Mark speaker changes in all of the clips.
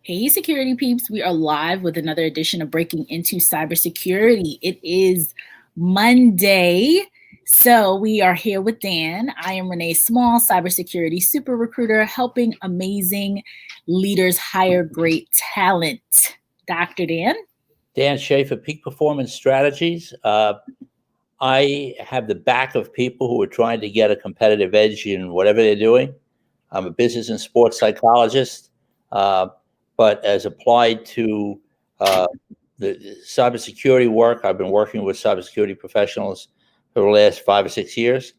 Speaker 1: Hey, security peeps, we are live with another edition of Breaking Into Cybersecurity. It is Monday, so we are here with Dan. I am Renee Small, cybersecurity super recruiter, helping amazing leaders hire great talent. Dr. Dan?
Speaker 2: Dan Schaefer, Peak Performance Strategies. I have the back of people who are trying to get a competitive edge in whatever they're doing. I'm a business and sports psychologist, but as applied to the cybersecurity work, I've been working with cybersecurity professionals for the last 5 or 6 years.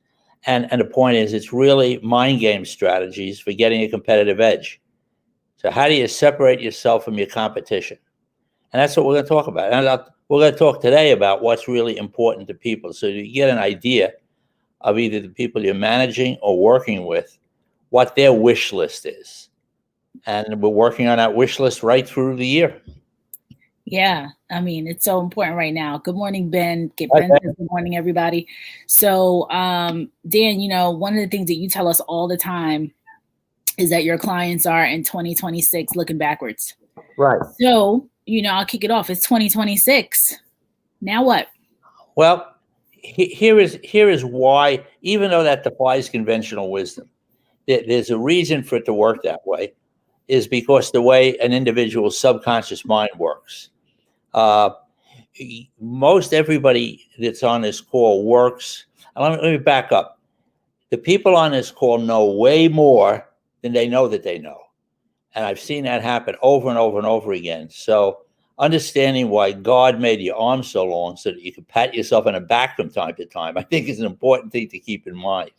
Speaker 2: And the point is, it's really mind game strategies for getting a competitive edge. So how do you separate yourself from your competition? And that's what we're going to talk about. And we're going to talk today about what's really important to people, so you get an idea of either the people you're managing or working with, what their wish list is. And we're working on that wish list right through the year.
Speaker 1: Yeah, I mean, it's so important right now. Good morning, Ben. Ben says good morning, everybody. So, Dan, one of the things that you tell us all the time is that your clients are in 2026 looking backwards.
Speaker 2: Right.
Speaker 1: So, I'll kick it off. It's 2026. Now what?
Speaker 2: Well, here is why, even though that defies conventional wisdom, there's a reason for it to work that way, is because the way an individual's subconscious mind works. Most everybody that's on this call works. Let me back up. The people on this call know way more than they know that they know. And I've seen that happen over and over and over again. So understanding why God made your arms so long so that you can pat yourself on the back from time to time, I think is an important thing to keep in mind.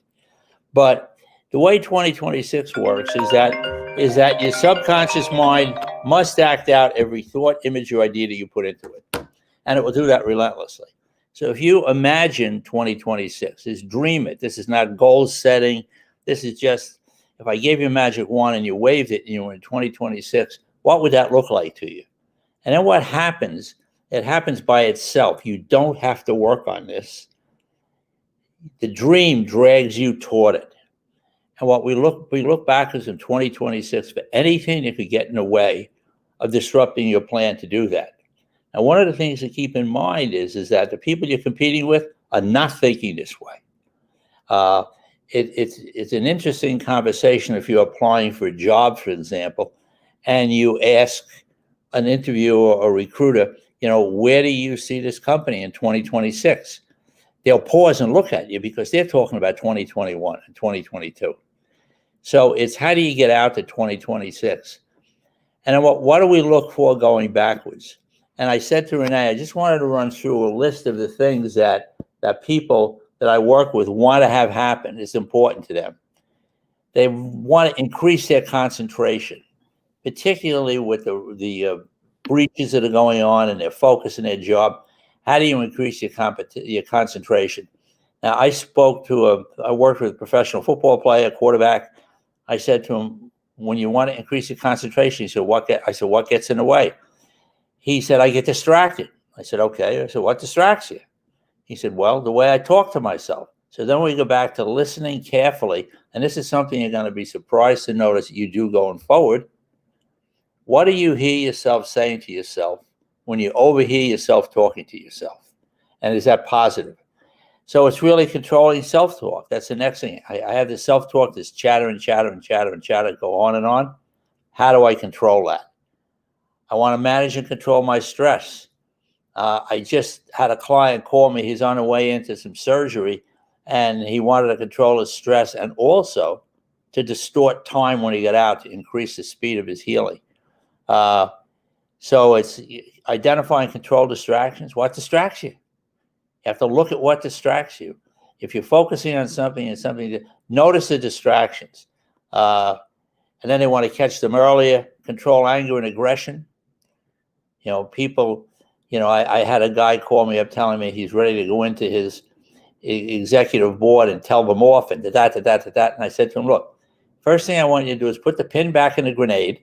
Speaker 2: But the way 2026 works is that your subconscious mind must act out every thought, image, or idea that you put into it. And it will do that relentlessly. So if you imagine 2026, just dream it. This is not goal setting. This is just, if I gave you a magic wand and you waved it and you were in 2026, what would that look like to you? And then what happens? It happens by itself. You don't have to work on this. The dream drags you toward it. And what we look backwards in 2026 for anything that could get in the way of disrupting your plan to do that. Now, one of the things to keep in mind is that the people you're competing with are not thinking this way. It's an interesting conversation if you're applying for a job, for example, and you ask an interviewer or recruiter, where do you see this company in 2026? They'll pause and look at you because they're talking about 2021 and 2022. So it's how do you get out to 2026? And then what do we look for going backwards? And I said to Renee, I just wanted to run through a list of the things that people that I work with want to have happen. It's important to them. They want to increase their concentration, particularly with the breaches that are going on and their focus in their job. How do you increase your concentration? Now, I worked with a professional football player, quarterback. I said to him, when you want to increase your concentration, he said, I said, what gets in the way? He said, I get distracted. I said, okay. I said, what distracts you? He said, well, the way I talk to myself. So then we go back to listening carefully. And this is something you're going to be surprised to notice you do going forward. What do you hear yourself saying to yourself when you overhear yourself talking to yourself? And is that positive? So it's really controlling self-talk. That's the next thing. I have this self-talk, this chatter and chatter and chatter and chatter, go on and on. How do I control that? I want to manage and control my stress. I just had a client call me. He's on the way into some surgery, and he wanted to control his stress and also to distort time when he got out to increase the speed of his healing. So it's identifying control distractions. What distracts you? You have to look at what distracts you. If you're focusing on something notice the distractions. And then they want to catch them earlier. Control anger and aggression. People, I had a guy call me up telling me he's ready to go into his executive board and tell them off and that. And I said to him, look, first thing I want you to do is put the pin back in the grenade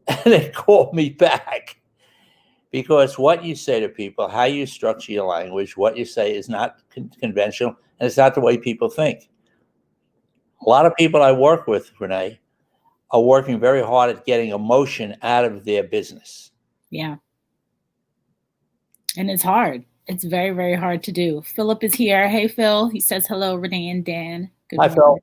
Speaker 2: and then call me back. Because what you say to people, how you structure your language, what you say is not conventional, and it's not the way people think. A lot of people I work with, Renee, are working very hard at getting emotion out of their business.
Speaker 1: Yeah. And it's hard. It's very, very hard to do. Philip is here. Hey, Phil. He says hello, Renee and Dan. Good
Speaker 2: Hi,
Speaker 1: morning,
Speaker 2: Phil.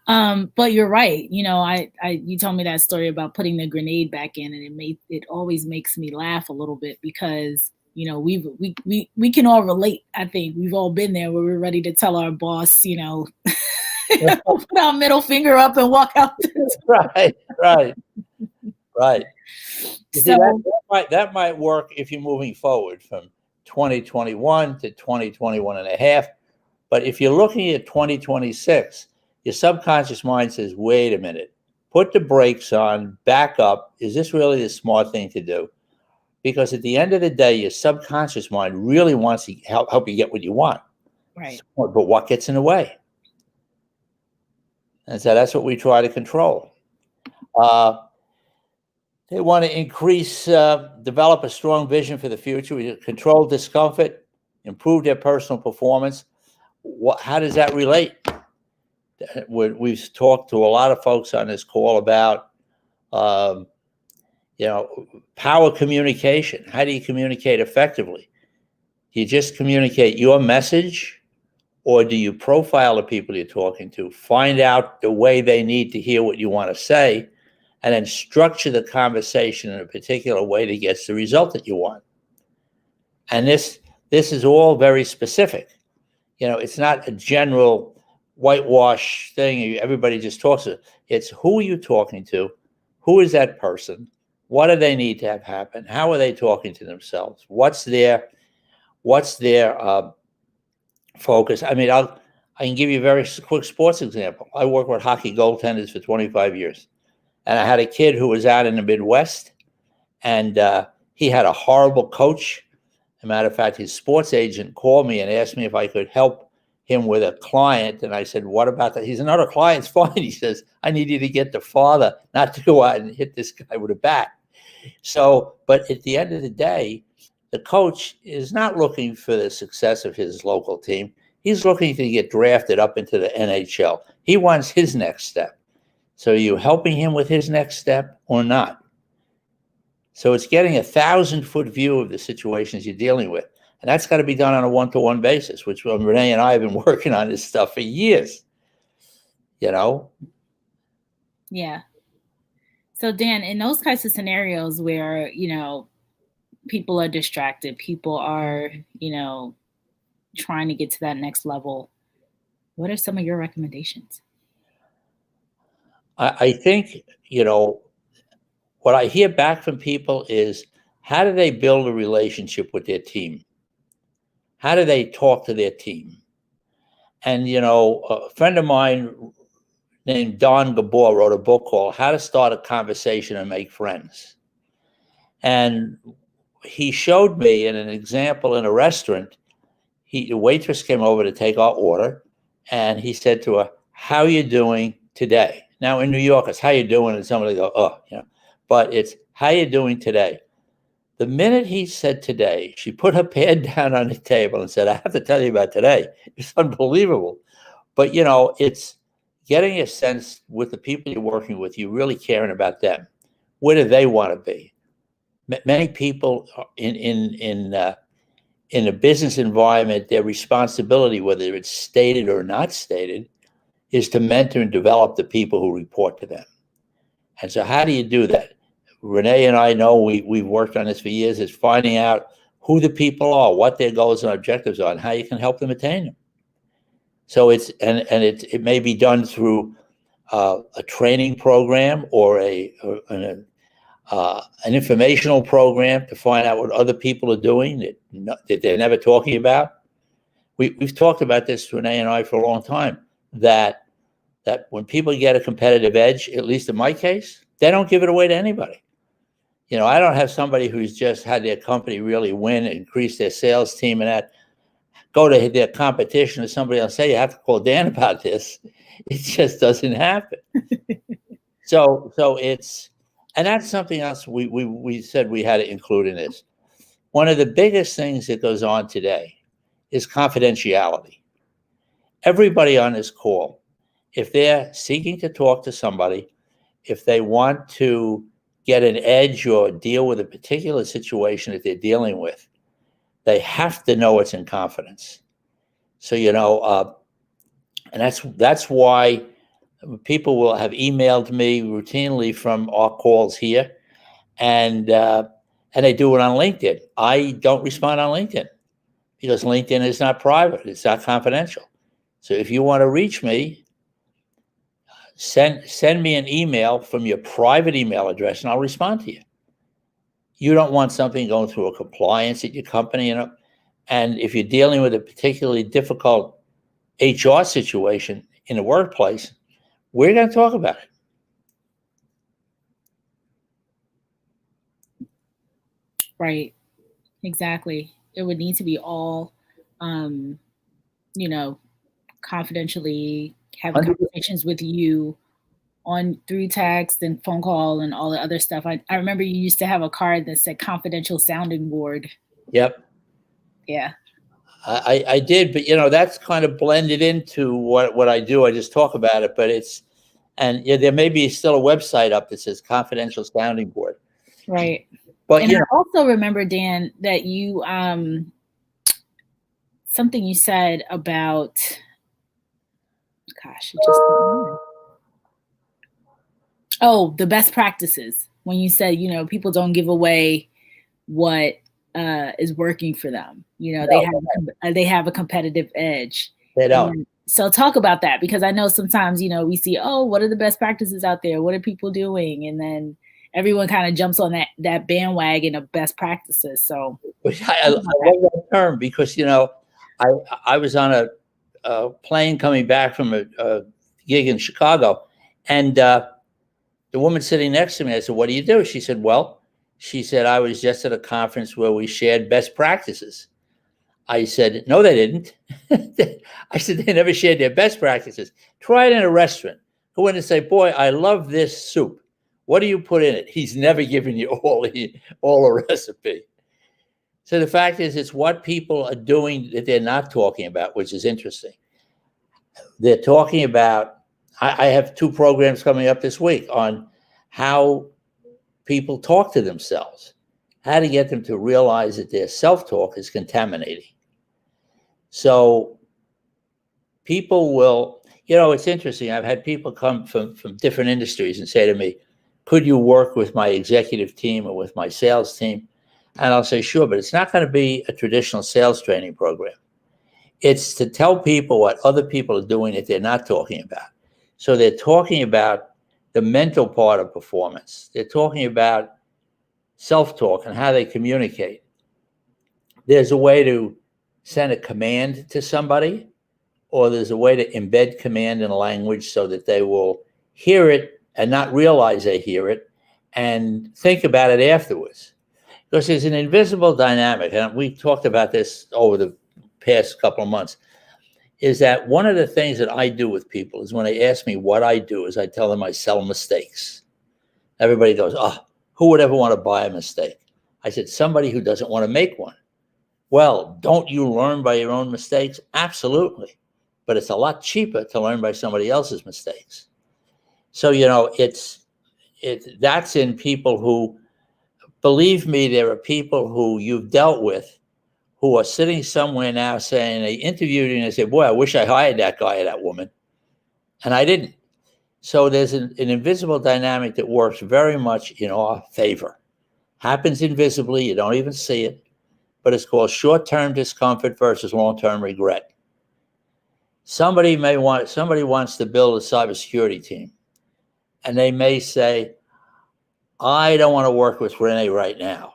Speaker 1: everyone. But you're right. You know, you told me that story about putting the grenade back in, and it always makes me laugh a little bit because, you know, we can all relate. I think we've all been there where we're ready to tell our boss, you know, put our middle finger up and walk out.
Speaker 2: Right. You see,
Speaker 1: So
Speaker 2: that might work if you're moving forward from 2021 to 2021 and a half. But if you're looking at 2026, your subconscious mind says, wait a minute, put the brakes on, back up. Is this really the smart thing to do? Because at the end of the day, your subconscious mind really wants to help you get what you want.
Speaker 1: right.
Speaker 2: But what gets in the way? And so that's what we try to control. They want to increase, develop a strong vision for the future. We control discomfort, improve their personal performance. How does that relate? We've talked to a lot of folks on this call about, you know, power communication. How do you communicate effectively? Do you just communicate your message, or do you profile the people you're talking to, find out the way they need to hear what you want to say, and then structure the conversation in a particular way that gets the result that you want? And this is all very specific. You know, it's not a general whitewash thing. Everybody just talks. It's who are you talking to? Who is that person? What do they need to have happen? How are they talking to themselves? What's their focus? I mean, I can give you a very quick sports example. I worked with hockey goaltenders for 25 years. And I had a kid who was out in the Midwest, and he had a horrible coach. As a matter of fact, his sports agent called me and asked me if I could help him with a client. And I said, what about that? He said, another client's fine. He says, I need you to get the father not to go out and hit this guy with a bat. So, but at the end of the day, the coach is not looking for the success of his local team. He's looking to get drafted up into the NHL. He wants his next step. So are you helping him with his next step or not? So it's getting a 1,000-foot view of the situations you're dealing with. And that's got to be done on a one-to-one basis, which Renee and I have been working on this stuff for years, you know?
Speaker 1: Yeah. So Dan, in those types of scenarios where, you know, people are distracted, people are, you know, trying to get to that next level, what are some of your recommendations?
Speaker 2: I think, you know, what I hear back from people is, how do they build a relationship with their team? How do they talk to their team? And, you know, a friend of mine named Don Gabor wrote a book called How to Start a Conversation and Make Friends. And he showed me in an example in a restaurant, the waitress came over to take our order, and he said to her, how are you doing today? Now in New York, it's how you doing, and somebody go, oh, you know, but it's how you doing today. The minute he said today, she put her pad down on the table and said, I have to tell you about today. It's unbelievable. But, you know, it's getting a sense with the people you're working with, you really caring about them. Where do they want to be? Many people in a business environment, their responsibility, whether it's stated or not stated, is to mentor and develop the people who report to them. And so how do you do that? Renee and I know we've worked on this for years, is finding out who the people are, what their goals and objectives are, and how you can help them attain them. So it may be done through a training program or an informational program to find out what other people are doing that they're never talking about. We've talked about this, Renee and I, for a long time, that when people get a competitive edge, at least in my case, they don't give it away to anybody. You know, I don't have somebody who's just had their company really win, increase their sales team, and that go to their competition and somebody else say, you have to call Dan about this. It just doesn't happen. So it's, and that's something else we said we had to include in this. One of the biggest things that goes on today is confidentiality. Everybody on this call, if they're seeking to talk to somebody, if they want to get an edge or deal with a particular situation that they're dealing with, they have to know it's in confidence. So, and that's why people will have emailed me routinely from our calls here, and they do it on LinkedIn. I don't respond on LinkedIn because LinkedIn is not private. It's not confidential. So if you want to reach me, send me an email from your private email address, and I'll respond to you. You don't want something going through a compliance at your company, and if you're dealing with a particularly difficult HR situation in the workplace, we're going to talk about it.
Speaker 1: Right. Exactly. It would need to be all, confidentially having conversations with you on through text and phone call and all the other stuff. I remember you used to have a card that said confidential sounding board.
Speaker 2: Yep.
Speaker 1: Yeah.
Speaker 2: I did, but that's kind of blended into what I do. I just talk about it, but there may be still a website up that says confidential sounding board.
Speaker 1: Right.
Speaker 2: But
Speaker 1: I also remember, Dan, that you something you said about, gosh, it just the best practices. When you said, people don't give away what is working for them. They have a competitive edge.
Speaker 2: They don't.
Speaker 1: So talk about that, because I know sometimes, we see, what are the best practices out there? What are people doing? And then everyone kind of jumps on that bandwagon of best practices. So
Speaker 2: I love that term because, I was on a plane coming back from a gig in Chicago, and the woman sitting next to me, I said, "What do you do?" She said, "I was just at a conference where we shared best practices." I said, "No, they didn't." I said, "They never shared their best practices. Try it in a restaurant. Go in and say, 'Boy, I love this soup. What do you put in it?' He's never given you all the recipe." So the fact is, it's what people are doing that they're not talking about, which is interesting. They're talking about, I have 2 programs coming up this week on how people talk to themselves, how to get them to realize that their self-talk is contaminating. So people will, it's interesting. I've had people come from different industries and say to me, "Could you work with my executive team or with my sales team?" And I'll say, "Sure," but it's not going to be a traditional sales training program. It's to tell people what other people are doing that they're not talking about. So they're talking about the mental part of performance. They're talking about self-talk and how they communicate. There's a way to send a command to somebody, or there's a way to embed command in a language so that they will hear it and not realize they hear it and think about it afterwards. Because there's an invisible dynamic, and we talked about this over the past couple of months, is that one of the things that I do with people is when they ask me what I do is I tell them I sell mistakes. Everybody goes, who would ever want to buy a mistake? I said, somebody who doesn't want to make one. Well, don't you learn by your own mistakes? Absolutely. But it's a lot cheaper to learn by somebody else's mistakes. So, that's in people who, believe me, there are people who you've dealt with who are sitting somewhere now saying, they interviewed you and they say, "Boy, I wish I hired that guy or that woman." And I didn't. So there's an invisible dynamic that works very much in our favor. Happens invisibly, you don't even see it, but it's called short-term discomfort versus long-term regret. Somebody wants to build a cybersecurity team, and they may say, "I don't want to work with Renee right now."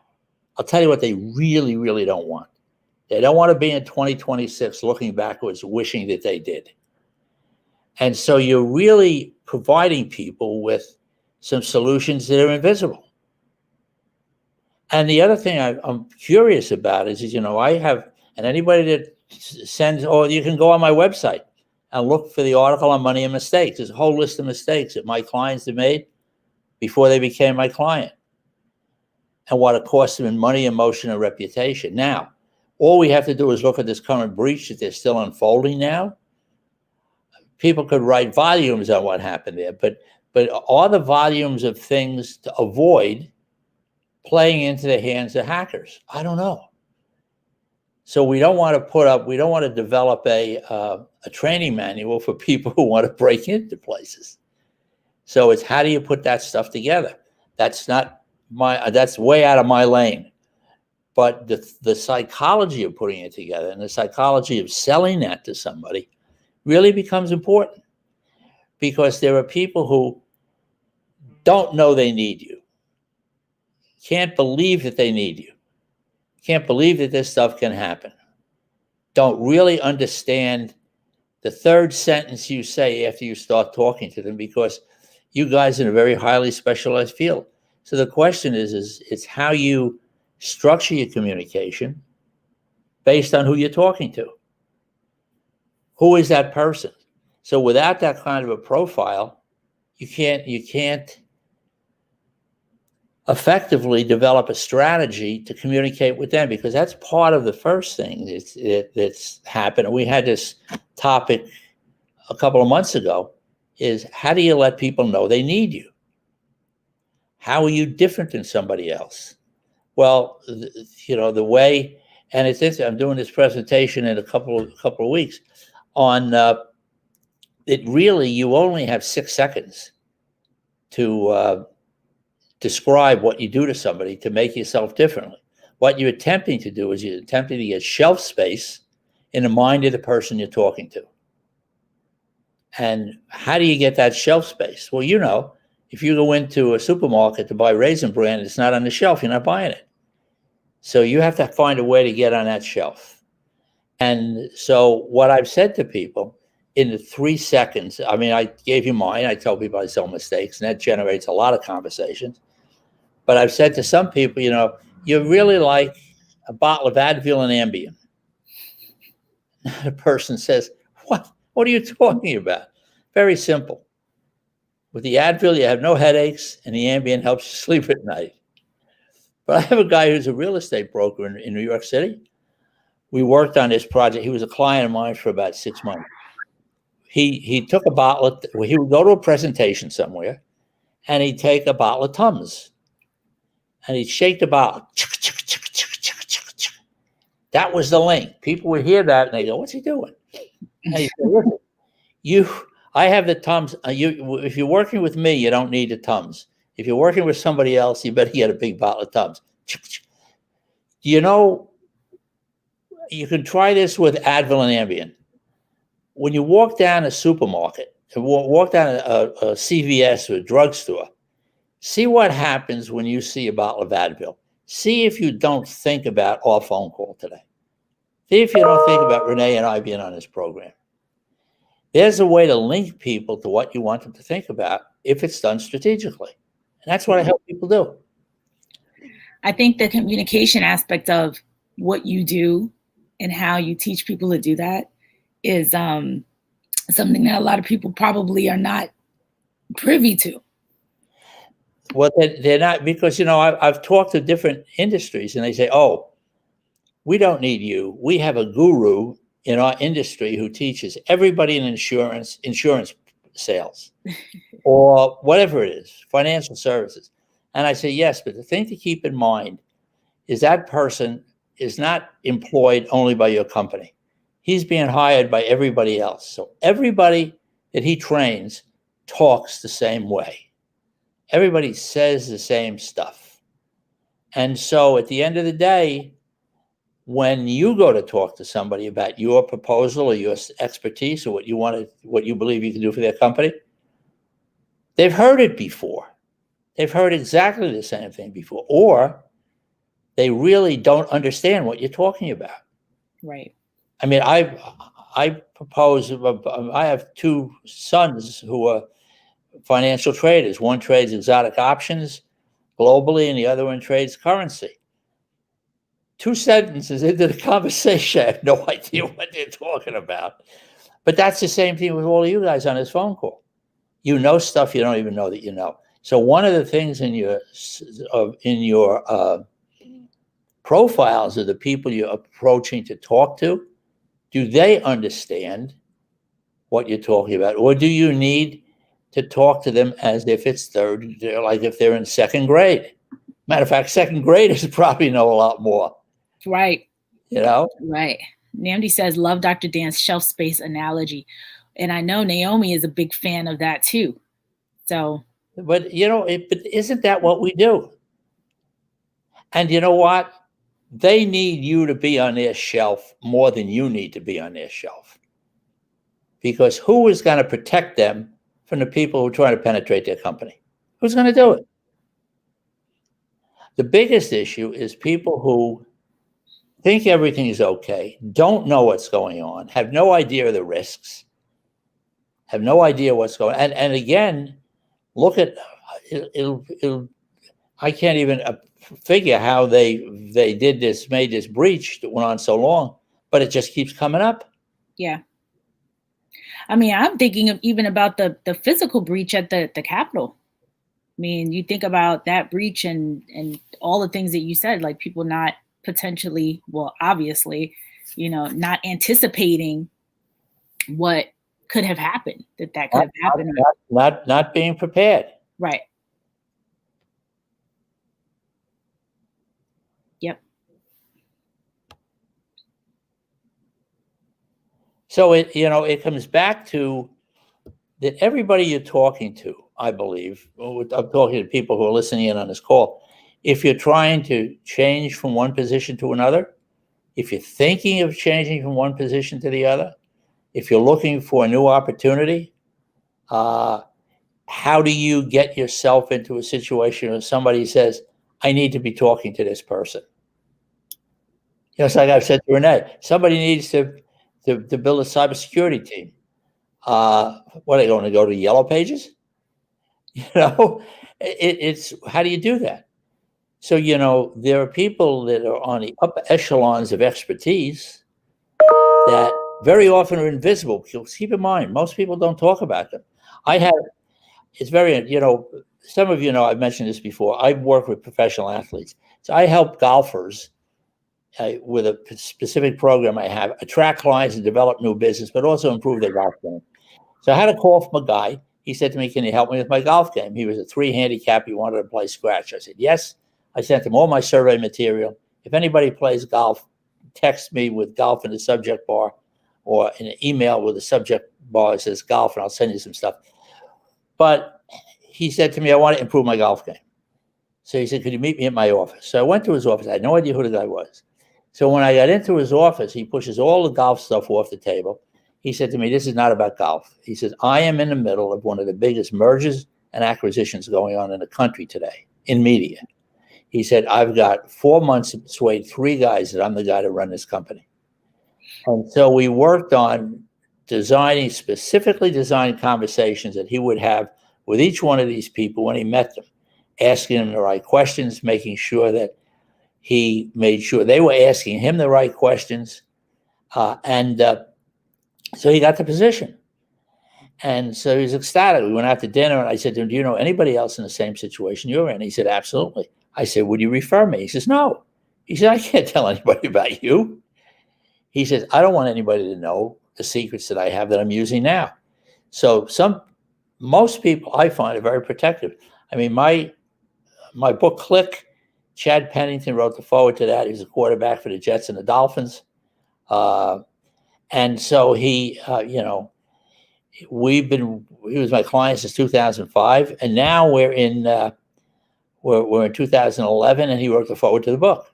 Speaker 2: I'll tell you what they really, really don't want. They don't want to be in 2026 looking backwards, wishing that they did. And so you're really providing people with some solutions that are invisible. And the other thing I'm curious about is I have, and anybody that sends, or you can go on my website and look for the article on money and mistakes. There's a whole list of mistakes that my clients have made before they became my client, and what it cost them in money, emotion, and reputation. Now, all we have to do is look at this current breach that they're still unfolding now. People could write volumes on what happened there, but But are the volumes of things to avoid playing into the hands of hackers? I don't know. So we don't want to develop a training manual for people who want to break into places. So it's how do you put that stuff together? That's way out of my lane. But the psychology of putting it together and the psychology of selling that to somebody really becomes important, because there are people who don't know they need you, can't believe that they need you, can't believe that this stuff can happen, don't really understand the third sentence you say after you start talking to them, because you guys are in a very highly specialized field. So the question is it's how you structure your communication based on who you're talking to. Who is that person? So without that kind of a profile, you can't effectively develop a strategy to communicate with them, because that's part of the first thing that's happened. We had this topic a couple of months ago, is how do you let people know they need you? How are you different than somebody else? Well, the way, and it's this, I'm doing this presentation in a couple of weeks on it. Really, you only have 6 seconds to describe what you do to somebody to make yourself differently. What you're attempting to do is you're attempting to get shelf space in the mind of the person you're talking to. And how do you get that shelf space? Well, if you go into a supermarket to buy Raisin Bran, it's not on the shelf, you're not buying it. So you have to find a way to get on that shelf. And so what I've said to people in the 3 seconds, I mean, I gave you mine. I tell people I sell mistakes, and that generates a lot of conversations. But I've said to some people, you're really like a bottle of Advil and Ambien. The person says, what are you talking about? Very simple. With the Advil, you have no headaches, and the Ambien helps you sleep at night. But I have a guy who's a real estate broker in New York City. We worked on this project. He was a client of mine for about 6 months. He took a bottle he would go to a presentation somewhere, and he'd take a bottle of Tums, and he'd shake the bottle. That was the link. People would hear that, and they go, what's he doing? And he said, listen, I have the Tums. If you're working with me, you don't need the Tums. If you're working with somebody else, you better get a big bottle of Tums. You can try this with Advil and Ambien. When you walk down a supermarket, walk down a CVS or a drugstore, see what happens when you see a bottle of Advil. See if you don't think about our phone call today. See if you don't think about Renee and I being on this program. There's a way to link people to what you want them to think about if it's done strategically. And that's what I help people do.
Speaker 1: I think the communication aspect of what you do and how you teach people to do that is something that a lot of people probably are not privy to.
Speaker 2: Well, they're not, because, I've talked to different industries, and they say, oh, we don't need you. We have a guru in our industry who teaches everybody in insurance sales or whatever it is, financial services. And I say, yes, but the thing to keep in mind is that person is not employed only by your company. He's being hired by everybody else. So everybody that he trains talks the same way. Everybody says the same stuff. And so at the end of the day, when you go to talk to somebody about your proposal or your expertise or what you believe you can do for their company, they've heard it before. They've heard exactly the same thing before, or they really don't understand what you're talking about.
Speaker 1: Right.
Speaker 2: I mean, I propose, I have 2 sons who are financial traders. One trades exotic options globally, and the other one trades currency. 2 sentences into the conversation, I have no idea what they're talking about. But that's the same thing with all of you guys on this phone call. You know stuff you don't even know that you know. So one of the things in your profiles of the people you're approaching to talk to, do they understand what you're talking about? Or do you need to talk to them as if it's like if they're in second grade. Matter of fact, second graders probably know a lot more.
Speaker 1: Right.
Speaker 2: You know?
Speaker 1: Right. Namdi says, love Dr. Dan's shelf space analogy. And I know Naomi is a big fan of that too. So.
Speaker 2: But, but isn't that what we do? And you know what? They need you to be on their shelf more than you need to be on their shelf. Because who is going to protect them from the people who are trying to penetrate their company? Who's going to do it? The biggest issue is people who think everything is okay, don't know what's going on, have no idea of the risks, have no idea what's going on. And again, look at I can't even figure how they made this breach that went on so long, but it just keeps coming up.
Speaker 1: Yeah. I mean, I'm thinking of even about the physical breach at the Capitol. I mean, you think about that breach and all the things that you said, like people not potentially, well, obviously, not anticipating what could have happened, that could have happened.
Speaker 2: Not being prepared.
Speaker 1: Right. Yep.
Speaker 2: So it comes back to that everybody you're talking to, I believe, I'm talking to people who are listening in on this call, if you're trying to change from one position to another, if you're thinking of changing from one position to the other, if you're looking for a new opportunity, how do you get yourself into a situation where somebody says, I need to be talking to this person? It's like I've said to Renee, somebody needs to build a cybersecurity team. What are they going to go to Yellow Pages? It's how do you do that? So, there are people that are on the upper echelons of expertise that very often are invisible. Keep in mind, most people don't talk about them. It's very, some of you know, I've mentioned this before. I've worked with professional athletes. So I help golfers with a specific program I have, attract clients and develop new business, but also improve their golf game. So I had a call from a guy. He said to me, can you help me with my golf game? He was a 3 handicap. He wanted to play scratch. I said, yes. I sent him all my survey material. If anybody plays golf, text me with golf in the subject bar or in an email with the subject bar that says golf, and I'll send you some stuff. But he said to me, I want to improve my golf game. So he said, could you meet me at my office? So I went to his office. I had no idea who the guy was. So when I got into his office, he pushes all the golf stuff off the table. He said to me, this is not about golf. He says, I am in the middle of one of the biggest mergers and acquisitions going on in the country today in media. He said, I've got 4 months to persuade 3 guys that I'm the guy to run this company. And so we worked on specifically designed conversations that he would have with each one of these people when he met them, asking them the right questions, making sure that he made sure they were asking him the right questions. So he got the position. And so he was ecstatic. We went out to dinner, and I said to him, do you know anybody else in the same situation you're in? He said, absolutely. I said, would you refer me? He says, no. He said, I can't tell anybody about you. He says, I don't want anybody to know the secrets that I have that I'm using now. So most people I find are very protective. I mean, my book, Click, Chad Pennington wrote the forward to that. He was a quarterback for the Jets and the Dolphins. And so he was my client since 2005, and now we're in 2011, and he wrote the forward to the book.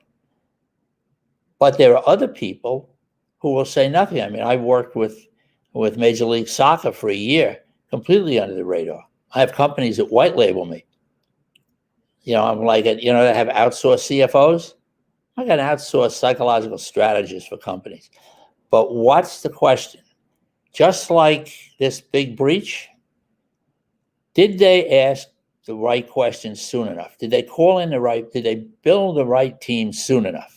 Speaker 2: But there are other people who will say nothing. I mean, I worked with Major League Soccer for a year, completely under the radar. I have companies that white label me. I'm like, they have outsourced CFOs. I got outsourced psychological strategists for companies. But what's the question? Just like this big breach, did they ask the right questions soon enough? Did they did they build the right team soon enough?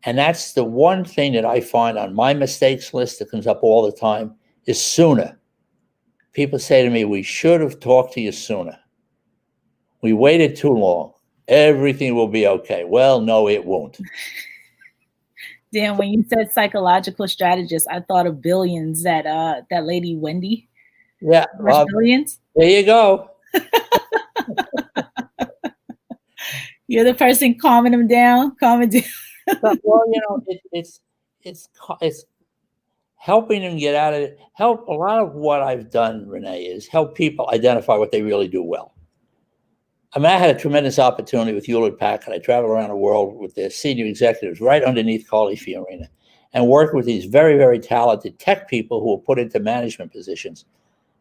Speaker 2: And that's the one thing that I find on my mistakes list that comes up all the time is sooner. People say to me, we should have talked to you sooner. We waited too long. Everything will be okay. Well, no, it won't.
Speaker 1: Dan, when you said psychological strategist, I thought of Billions, that lady Wendy.
Speaker 2: Yeah.
Speaker 1: Billions?
Speaker 2: There you go.
Speaker 1: You're the person calming them down. Calming down.
Speaker 2: Well, it's helping them get out of it. Help. A lot of what I've done, Renee, is help people identify what they really do well. I mean, I had a tremendous opportunity with Hewlett Packard. I traveled around the world with their senior executives right underneath Carly Fiorina and worked with these very, very talented tech people who were put into management positions.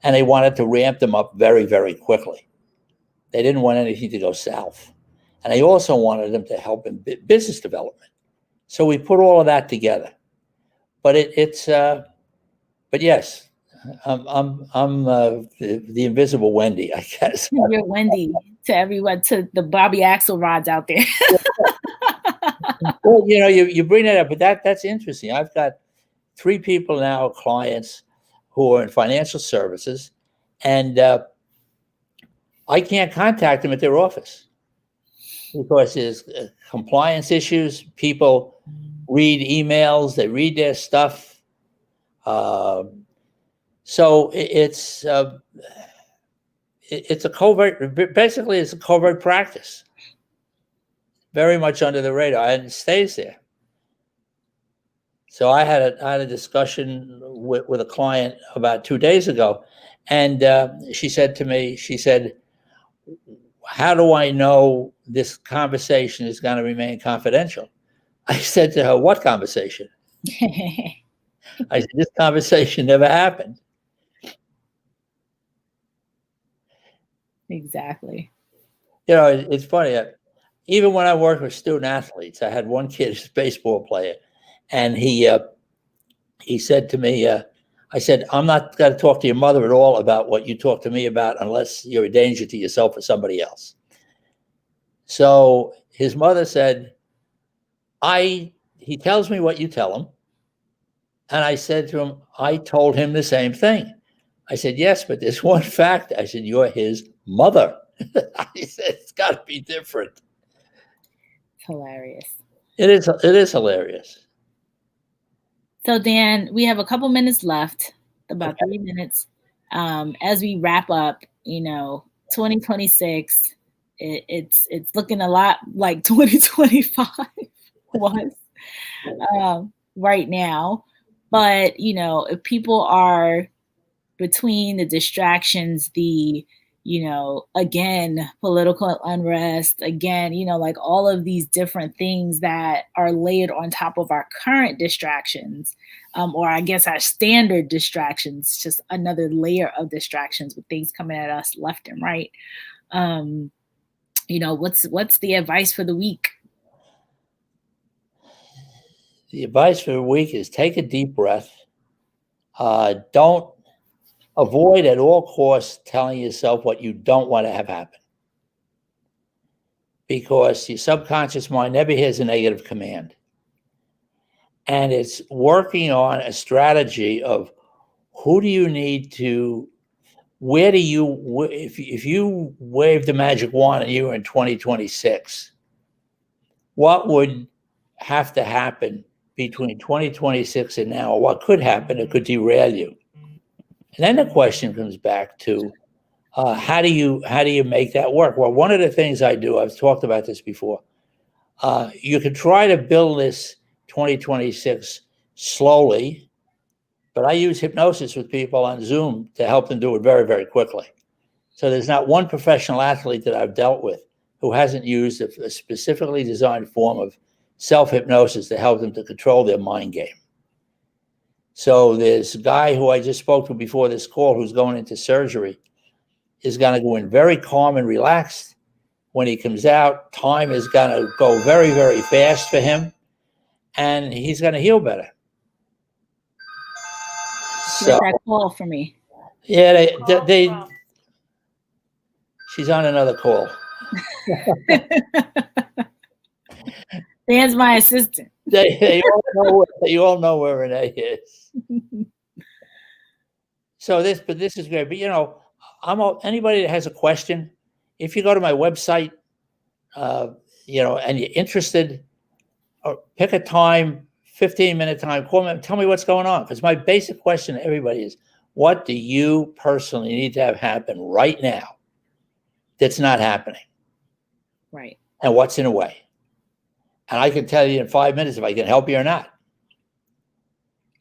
Speaker 2: And they wanted to ramp them up very, very quickly. They didn't want anything to go south. And they also wanted them to help in business development. So we put all of that together. But but yes, I'm the Invisible Wendy, I guess.
Speaker 1: You're Wendy to everyone, to the Bobby Axelrods out there.
Speaker 2: Well, you bring that up, but that's interesting. I've got 3 people now, clients who are in financial services, and I can't contact them at their office because there's compliance issues. People read emails, they read their stuff. So it's a covert, basically it's a covert practice, very much under the radar, and it stays there. So I had a discussion with a client about 2 days ago, and she said to me, how do I know this conversation is going to remain confidential? I said to her, what conversation? I said, this conversation never happened.
Speaker 1: Exactly.
Speaker 2: It's funny. Even when I worked with student athletes, I had one kid who's a baseball player, and he said to me, I said, I'm not going to talk to your mother at all about what you talk to me about unless you're a danger to yourself or somebody else. So his mother said, he tells me what you tell him. And I said to him, I told him the same thing. I said, yes, but there's one fact. I said, you're his mother. I said, it's got to be different.
Speaker 1: It's hilarious.
Speaker 2: It is hilarious.
Speaker 1: So Dan, we have a couple minutes left, about 3 minutes. As we wrap up, 2026, it's looking a lot like 2025 was right now. But, if people are between the distractions, the, again, political unrest, again, like all of these different things that are layered on top of our current distractions, or I guess our standard distractions, just another layer of distractions with things coming at us left and right. What's the advice for the week?
Speaker 2: The advice for the week is take a deep breath. Don't avoid at all costs telling yourself what you don't want to have happen, because your subconscious mind never hears a negative command. And it's working on a strategy of who do you need to, where do you, if you waved the magic wand and you were in 2026, what would have to happen between 2026 and now? Or what could happen that could derail you? And then the question comes back to how do you make that work? Well, one of the things I do, I've talked about this before, you could try to build this 2026 slowly, but I use hypnosis with people on Zoom to help them do it very, very quickly. So there's not one professional athlete that I've dealt with who hasn't used a specifically designed form of self-hypnosis to help them to control their mind game. So this guy who I just spoke to before this call, who's going into surgery, is going to go in very calm and relaxed. When he comes out, time is going to go very, very fast for him, and he's going to heal better.
Speaker 1: So that call for me.
Speaker 2: Yeah, she's on another call.
Speaker 1: Dan's my assistant.
Speaker 2: They all know where Renee is. So this is great. But anybody that has a question, if you go to my website, and you're interested, or pick a time, 15-minute time, call me, tell me what's going on. Because my basic question to everybody is, What do you personally need to have happen right now that's not happening?
Speaker 1: Right.
Speaker 2: And what's in the way? And I can tell you in 5 minutes if I can help you or not.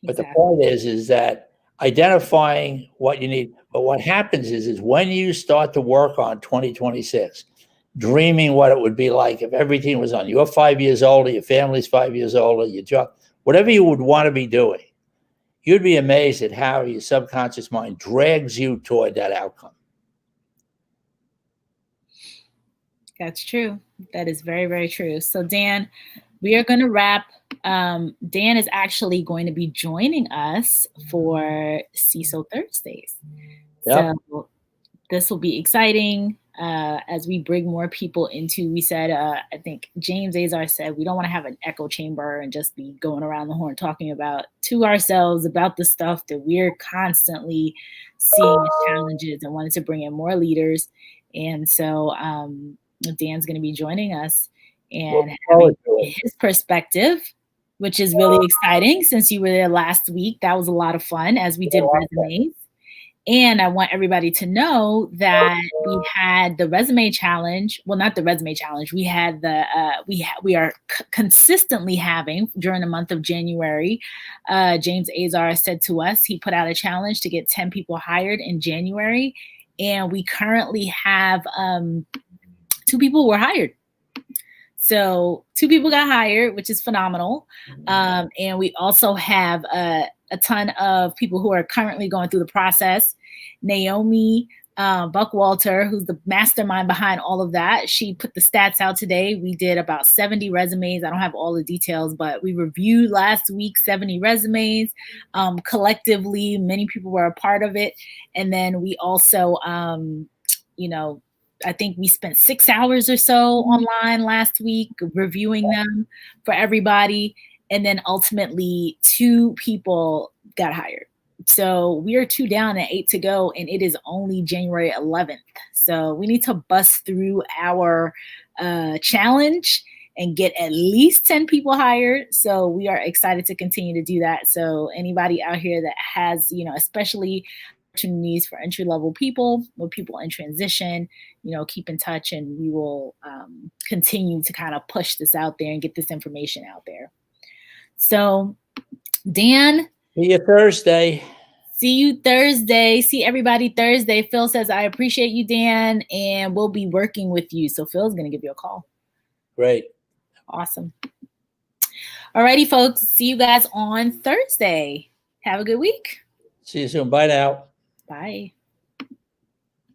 Speaker 2: But the point is that identifying what you need. But what happens is when you start to work on 2026, dreaming what it would be like if everything was on. You're 5 years older, your family's 5 years older, your job, whatever you would want to be doing, you'd be amazed at how your subconscious mind drags you toward that outcome.
Speaker 1: That's true. That is very, very true. So Dan, we are going to wrap. Dan is actually going to be joining us for CISO Thursdays.
Speaker 2: Yep.
Speaker 1: So this will be exciting as we bring more people into, we said, I think James Azar said, we don't want to have an echo chamber and just be going around the horn talking about to ourselves about the stuff that we're constantly seeing as challenges, and wanted to bring in more leaders. And so Dan's going to be joining us and having his perspective, which is really exciting since you were there last week. That was a lot of fun as we did resumes. And I want everybody to know that we had the resume challenge. Well, not the resume challenge. We had the we are consistently having during the month of January. James Azar said to us, he put out a challenge to get 10 people hired in January, and we currently have 2 people who were hired. So 2 people got hired, which is phenomenal. And we also have a ton of people who are currently going through the process. Naomi Buckwalter, who's the mastermind behind all of that, she put the stats out today. We did about 70 resumes. I don't have all the details, but we reviewed last week 70 resumes. Collectively, many people were a part of it. And then we also, I think we spent 6 hours or so online last week reviewing them for everybody. And then ultimately 2 people got hired. So we are 2 down and 8 to go, and it is only January 11th. So we need to bust through our challenge and get at least 10 people hired. So we are excited to continue to do that. So anybody out here that has, especially opportunities for entry-level people or people in transition, keep in touch, and we will continue to kind of push this out there and get this information out there. So, Dan.
Speaker 2: See you Thursday.
Speaker 1: See you Thursday. See everybody Thursday. Phil says, I appreciate you, Dan, and we'll be working with you. So Phil's going to give you a call.
Speaker 2: Great.
Speaker 1: Awesome. Alrighty, folks. See you guys on Thursday. Have a good week.
Speaker 2: See you soon. Bye now.
Speaker 1: Bye.